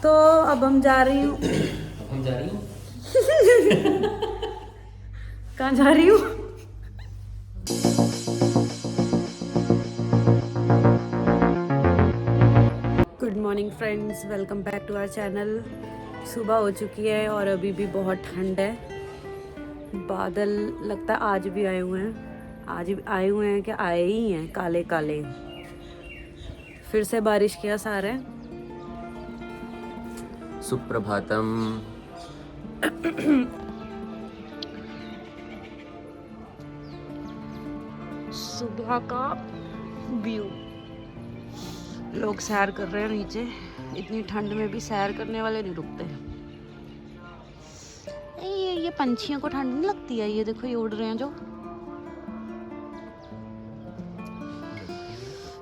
तो अब हम जा रही हूँ। कहाँ जा रही हूँ? Good morning friends, welcome back to our channel. सुबह हो चुकी है और अभी भी बहुत ठंड है। बादल लगता है आज भी आए हुए हैं। आज भी आए हुए हैं कि आए ही हैं, काले काले। फिर से बारिश के आसार है। सुप्रभातम। सुबह का व्यू, लोग सैर कर रहे हैं नीचे। इतनी ठंड में भी सैर करने वाले नहीं रुकते। ये पंछियों को ठंड नहीं लगती है? ये देखो, ये उड़ रहे हैं जो।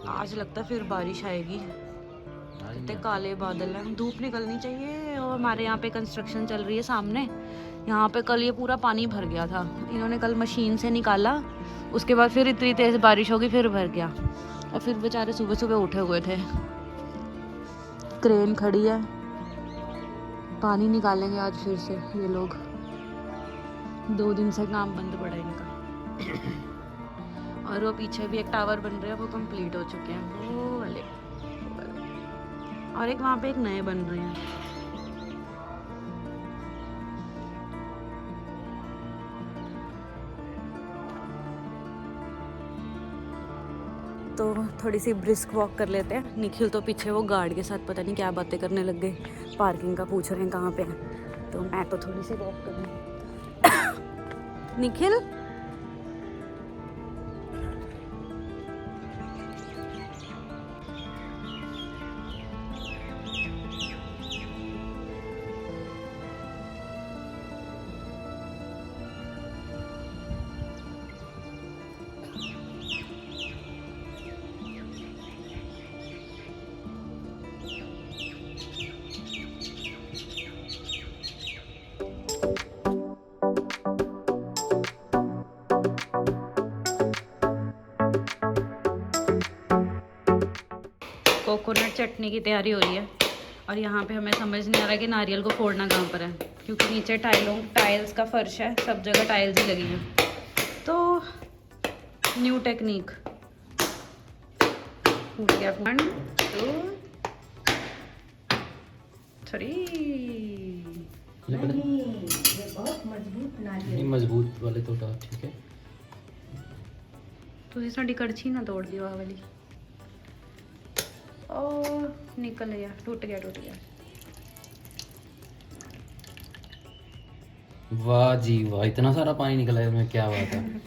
आज लगता है फिर बारिश आएगी। इतने काले बादल हैं, धूप निकलनी चाहिए। और हमारे यहाँ पे कंस्ट्रक्शन चल रही है सामने। यहाँ पे कल ये पूरा पानी भर गया था। इन्होंने कल मशीन से निकाला, उसके बाद फिर इतनी तेज बारिश होगी, फिर भर गया। और फिर बेचारे सुबह सुबह उठे हुए थे। क्रेन खड़ी है, पानी निकालेंगे आज फिर से ये लोग। 2 दिन से काम बंद पड़ा इनका। और वो पीछे भी एक टावर बन रहे हैं, वो कंप्लीट हो चुके हैं, वो वाले। और एक वहाँ पे एक नए बन रहे हैं। तो थोड़ी सी ब्रिस्क वॉक कर लेते हैं। निखिल तो पीछे वो गार्ड के साथ पता नहीं क्या बातें करने लग गए। पार्किंग का पूछ रहे हैं कहाँ पे है। तो मैं तो थोड़ी सी वॉक कर लूँ। निखिल, कोकोनट चटनी की तैयारी हो रही है। और यहाँ पे हमें समझ नहीं आ रहा कि नारियल को फोड़ना कहाँ पर है, क्योंकि नीचे टाइल्स का फर्श है, सब जगह टाइल्स ही लगी हैं। तो न्यू टेक्निक। फूट गया। 1 2 3। ये बहुत मजबूत नारियल। मजबूत वाले तो ठीक है। तुझे साड़ी कड़छी ना तोड़ दी वाली। ओ निकल गया, टूट गया। वाह जी वाह, इतना सारा पानी निकला है इसमें, क्या बात है।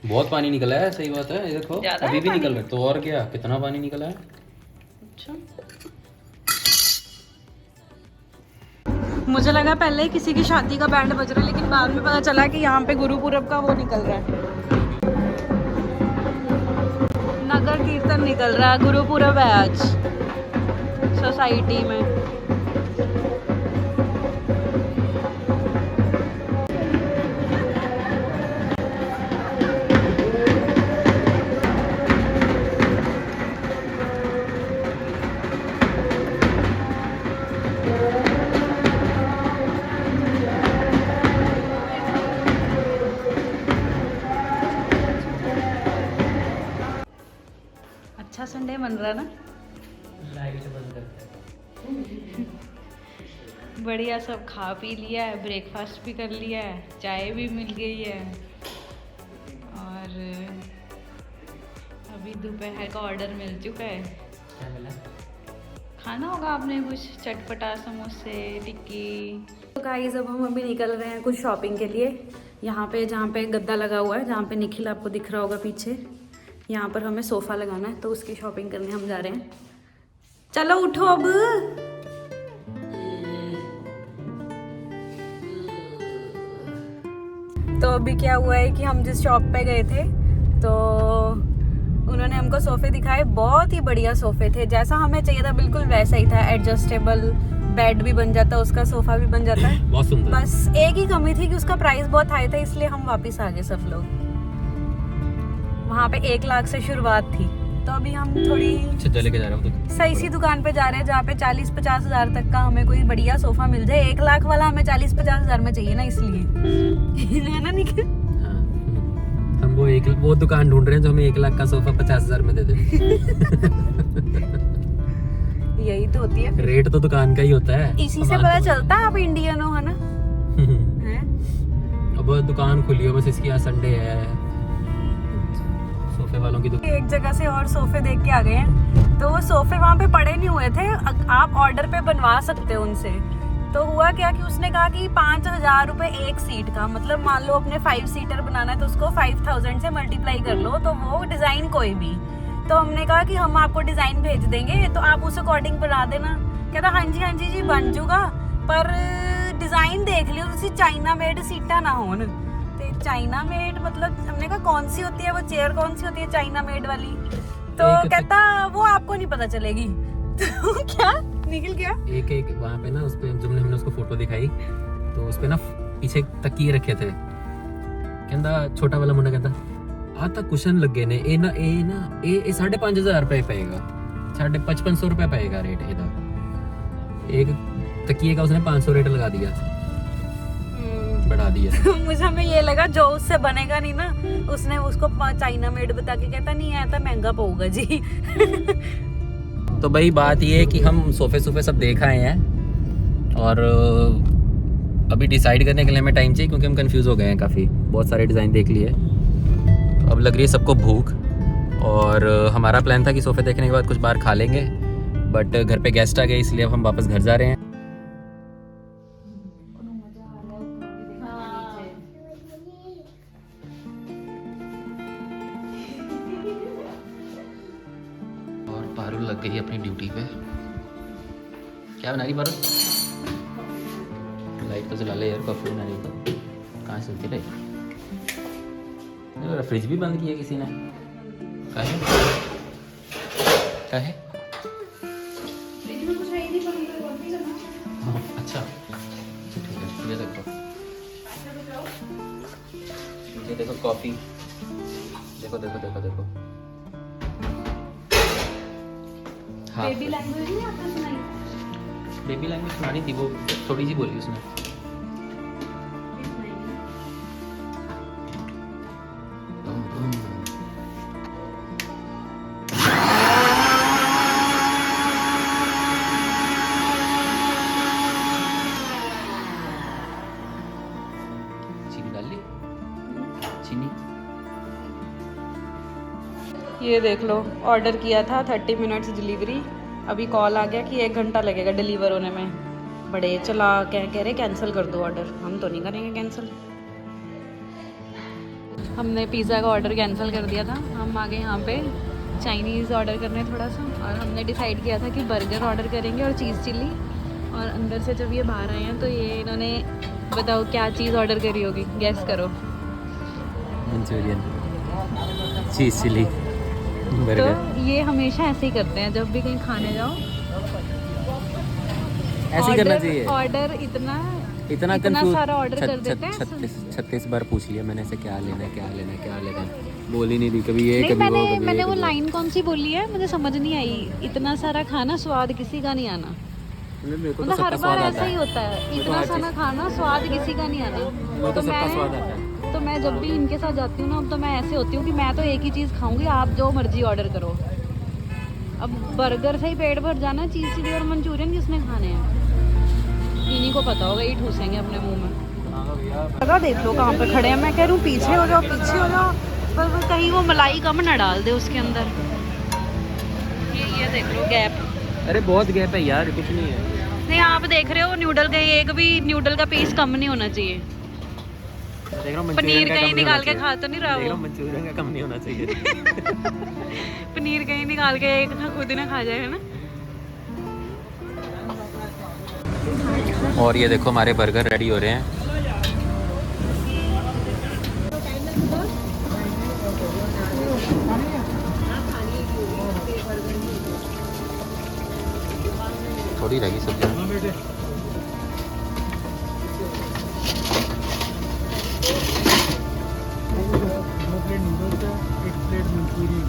बहुत पानी निकला है, सही बात है। ये देखो अभी भी निकल रहा है, तो और क्या, कितना पानी निकला है। अच्छा, मुझे लगा पहले ही किसी की शादी का बैंड बज रहा है, लेकिन बाद में पता चला कि यहाँ पे गुरुपुरब का वो निकल रहा है, नगर कीर्तन निकल रहा है। गुरुपुरब है आज सोसाइटी में। अच्छा संडे बन रहा ना। लाइट बंद करते हैं। बढ़िया, सब खा पी लिया है, ब्रेकफास्ट भी कर लिया है, चाय भी मिल गई है। और अभी दोपहर का ऑर्डर मिल चुका है। क्या मिला? खाना होगा आपने कुछ चटपटा, समोसे, टिक्की। तो गाइस, अब हम अभी निकल रहे हैं कुछ शॉपिंग के लिए। यहाँ पे जहाँ पे गद्दा लगा हुआ है, जहाँ पे निखिल आपको दिख रहा होगा पीछे, यहाँ पर हमें सोफ़ा लगाना है, तो उसकी शॉपिंग करने हम जा रहे हैं। चलो उठो अब। तो अभी क्या हुआ है कि हम जिस शॉप पे गए थे, तो उन्होंने हमको सोफ़े दिखाए। बहुत ही बढ़िया सोफ़े थे, जैसा हमें चाहिए था बिल्कुल वैसा ही था। एडजस्टेबल बेड भी बन जाता है, उसका सोफ़ा भी बन जाता है। बहुत सुंदर। बस एक ही कमी थी कि उसका प्राइस बहुत हाई था, इसलिए हम वापस आ गए सब लोग। वहाँ पे 1 लाख से शुरुआत थी। तो अभी हम थोड़ी छज्जा लेके जा रहा हूँ तो सही सी दुकान पे जा रहे हैं जहाँ पे 40-50 हज़ार तक का हमें कोई बढ़िया सोफा मिल जाए। 1 लाख वाला हमें 40-50 हज़ार में चाहिए ना, इसलिए है ना निखिल? हाँ। हम वो दुकान ढूंढ रहे हैं जो हमें 1 लाख का सोफा 50,000 में दे दे। यही तो होती है, रेट तो दुकान का ही होता है, इसी से पता चलता है आप इंडियन हो, है ना? हैं? अब दुकान खुली है, बस इसकी आज संडे है, सोफे वालों की दुकान। एक जगह से और सोफे देख के आ गए हैं, तो वो सोफे वहाँ पे पड़े नहीं हुए थे, आप ऑर्डर पे बनवा सकते हो उनसे। तो हुआ क्या कि उसने कहा कि 5,000 रुपए एक सीट का, मतलब मान लो अपने 5 सीटर बनाना है तो उसको 5,000 से मल्टीप्लाई कर लो, तो वो डिजाइन कोई भी। तो हमने कहा कि हम आपको डिजाइन भेज देंगे तो आप उस अकॉर्डिंग बना देना। कहता हाँ जी जी बन जूगा, पर डिजाइन देख लियो उसी चाइना मेड सीटा ना हो। चाइना मेड मतलब हमने कहा कौन सी होती है वो चेयर, कौन सी होती है चाइना मेड वाली? तो कहता वो आपको नहीं पता चलेगी। तो क्या निकल गया एक वहाँ पे ना, उसपे जब हमने उसको फोटो दिखाई तो उसपे ना पीछे तकिए रखे थे, कहता छोटा वाला मुंडा कहता आता कुशन लगे ने ए 5,500 रुपए पेगा, 5,500 रुपए पेगा रेट ਇਹਦਾ। एक तकिए का उसने 500 रेट लगा दिया, बढ़ा दिया। मुझे हमें ये लगा जो उससे बनेगा नहीं ना, उसने उसको चाइना मेड बता के कहता नहीं आया था महंगा पड़ेगा जी। तो भाई बात ये है कि हम सोफे सब देख आए हैं और अभी डिसाइड करने के लिए हमें टाइम चाहिए, क्योंकि हम कंफ्यूज हो गए हैं काफ़ी, बहुत सारे डिज़ाइन देख लिए। अब लग रही है सबको भूख, और हमारा प्लान था कि सोफे देखने के बाद कुछ बाहर खा लेंगे, बट घर पे गेस्ट आ गए, इसलिए अब हम वापस घर जा रहे हैं। और पारुल लग गई अपनी ड्यूटी पे। क्या बना रही पारुल? लाइट तो जला ले यार, कॉफी बना रही तो कहाँ से चलती रही? फ्रिज भी बंद किया किसी ने, काहे? हाँ, अच्छा ठीक है, ये देखो, ये देखो कॉफी, देखो हाँ, बेबी लैंग्वेज नहीं आपने सुनाई? बेबी लैंग्वेज सुनानी थी, वो थोड़ी सी बोली उसने। ये देख लो, ऑर्डर किया था 30 मिनट्स डिलीवरी, अभी कॉल आ गया कि 1 घंटा लगेगा डिलीवर होने में। बड़े चला कह रहे कैंसिल कर दो ऑर्डर, हम तो नहीं करेंगे कैंसिल। हमने पिज़्ज़ा का ऑर्डर कैंसिल कर दिया था, हम आ गए यहाँ पे चाइनीज़ ऑर्डर करने थोड़ा सा, और हमने डिसाइड किया था कि बर्गर ऑर्डर करेंगे और चीज़ चिल्ली। और अंदर से जब ये बाहर आए हैं तो ये इन्होंने, बताओ क्या चीज़ ऑर्डर करी होगी, गैस करो। मंचूरियन, चीज़ चिल्ली, तो ये हमेशा ऐसे ही करते हैं, जब भी कहीं खाने जाओ ऐसे ही करना चाहिए। ऑर्डर इतना सारा ऑर्डर कर देते हैं। 36 बार पूछ लिया मैंने से क्या लेना है, बोल ही नहीं दी कभी ये, नहीं, कभी मैंने वो लाइन कौन सी बोली है मुझे समझ नहीं आई। इतना सारा खाना स्वाद किसी का नहीं आना, मतलब हर बार ऐसा ही होता है, इतना सारा खाना स्वाद किसी का नहीं आना। तो सबका स्वाद आता है। तो मैं जब भी इनके साथ जाती हूँ ना, तो मैं ऐसे होती हूँ कि मैं तो एक ही चीज़ खाऊंगी, आप जो मर्जी ऑर्डर करो। अब बर्गर से ही पेट भर जाना, चीज़ चिली और मंचूरियन किसने खाने हैं? इन्हीं को पता होगा, ये ठूसेंगे अपने मुंह में। जगह देख लो कहाँ पे खड़े हैं, मैं कह रही हूँ पीछे हो जाओ, पर कहीं वो मलाई कम ना डाल दे उसके अंदर। ये देख लो गैप, अरे बहुत गैप है यार, कुछ नहीं है। नहीं आप देख रहे हो न्यूडल का, एक भी न्यूडल का पीस कम नहीं होना चाहिए। पनीर कहीं निकाल के खा तो नहीं रहा वो, मंचूरियन का कम नहीं होना चाहिए। पनीर कहीं निकाल के एक खुद ही ना खा जाए, है ना। और ये देखो हमारे बर्गर रेडी हो रहे हैं। थोड़ी रही सब्जी, प्लेट नूडल्स है, 1 प्लेट मंचूरियन।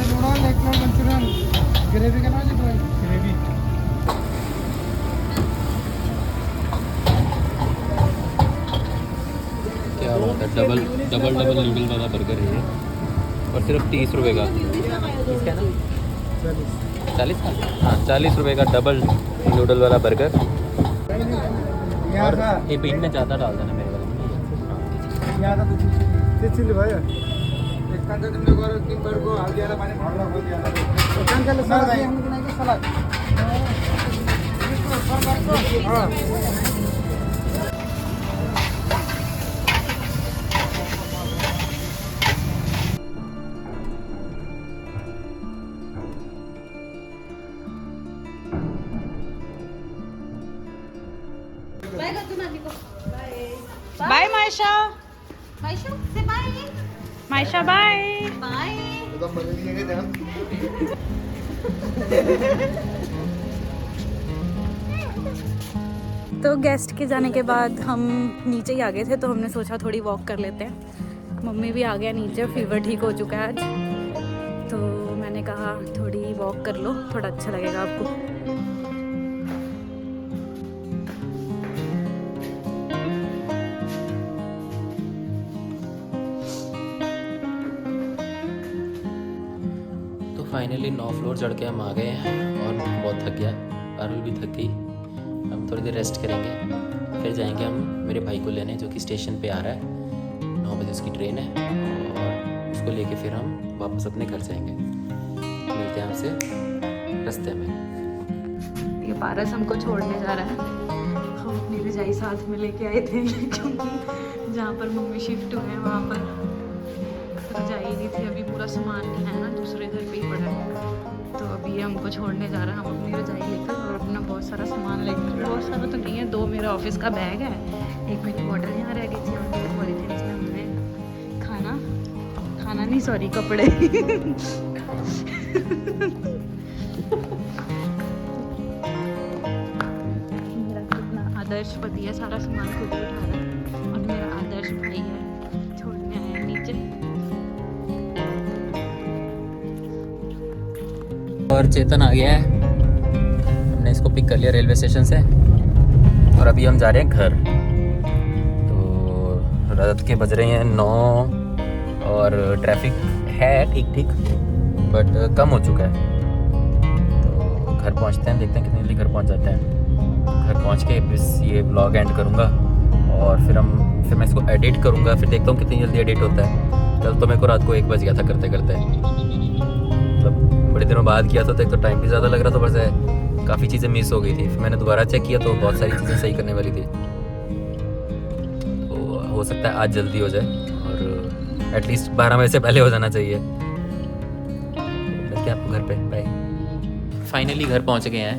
नूडल एक प्लेट मंचूरियन ग्रेवी करना है जी ग्रेवी क्या बात है, डबल नूडल वाला बर्गर है ये, और सिर्फ 30 रुपये का। इसका ना 40 का, हाँ 40 रुपये का डबल नूडल वाला बर्गर। और ये पिन में ज़्यादा डाल देना मेरे वाले में। चिल्ली भाई एक कांदा तुमने को तीन बार को हल्दी वाला पानी भरला हो गया चिकन का सलाद है हमने बनाया सलाद हां बाय मायशा। मायशा से बाय मायशा बाय। बाय तो बदल दिए ध्यान तो गेस्ट के जाने के बाद हम नीचे ही आ गए थे, तो हमने सोचा थोड़ी वॉक कर लेते हैं। मम्मी भी आ गया नीचे, फीवर ठीक हो चुका है आज, तो मैंने कहा थोड़ी वॉक कर लो, थोड़ा अच्छा लगेगा आपको। फाइनली 9 फ्लोर चढ़ के हम आ गए हैं और बहुत थक गया, पारुल भी थक गई। हम थोड़ी देर रेस्ट करेंगे, फिर जाएंगे हम मेरे भाई को लेने, जो कि स्टेशन पे आ रहा है। 9 बजे उसकी ट्रेन है और उसको लेके फिर हम वापस अपने घर जाएंगे। मिलते हैं आपसे रास्ते में। ये पारस हमको छोड़ने जा रहा है। हम अपनी रजाई साथ में लेके आए थे, क्योंकि जहाँ पर मम्मी शिफ्ट हुए हैं वहाँ पर रजाई नहीं थी, अभी पूरा सामान नहीं है ना, दूसरे घर पे ही पड़ा है। तो अभी ये हमको छोड़ने जा रहा है। हम अपनी रजाई लेकर और अपना बहुत सारा सामान लेकर, बहुत सारा तो नहीं है, 2 मेरा ऑफिस का बैग है, एक मेरी बॉटल यहाँ रह गई थी, और मेरे पॉलीथीन में हमने खाना नहीं सॉरी कपड़े मेरा कितना आदर्श पति है, सारा सामान खुद ही उठा रहा है, और मेरा आदर्श भाई है छोड़ने आया नीचे। और चेतन आ गया है, हमने इसको पिक कर लिया रेलवे स्टेशन से, और अभी हम जा रहे हैं घर। तो रात के बज रहे हैं 9 और ट्रैफिक है ठीक ठीक, बट कम हो चुका है। तो घर पहुंचते हैं, देखते हैं कितनी जल्दी घर पहुंच जाते हैं। घर पहुंच के बस ये ब्लॉग एंड करूँगा, और फिर मैं इसको एडिट करूँगा, फिर देखता हूँ कितनी जल्दी एडिट होता है। कल तो मेरे को रात को 1 बज गया था करते करते, मतलब बड़े दिनों बाद किया तो एक तो टाइम भी ज़्यादा लग रहा था, बस काफ़ी चीज़ें मिस हो गई थी। फिर मैंने दोबारा चेक किया तो बहुत सारी चीज़ें सही करने वाली थी, तो हो सकता है आज जल्दी हो जाए, और एटलीस्ट 12 बजे से पहले हो जाना चाहिए। मिलते हैं आपको घर पे, बाय। फाइनली घर पहुंच गए हैं,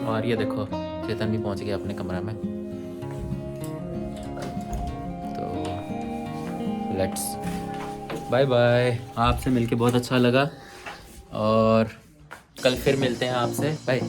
और ये देखो चेतन भी पहुंच गया अपने कमरा में। तो लेट्स बाय बाय। आपसे मिलके बहुत अच्छा लगा, और कल फिर मिलते हैं आपसे, बाय।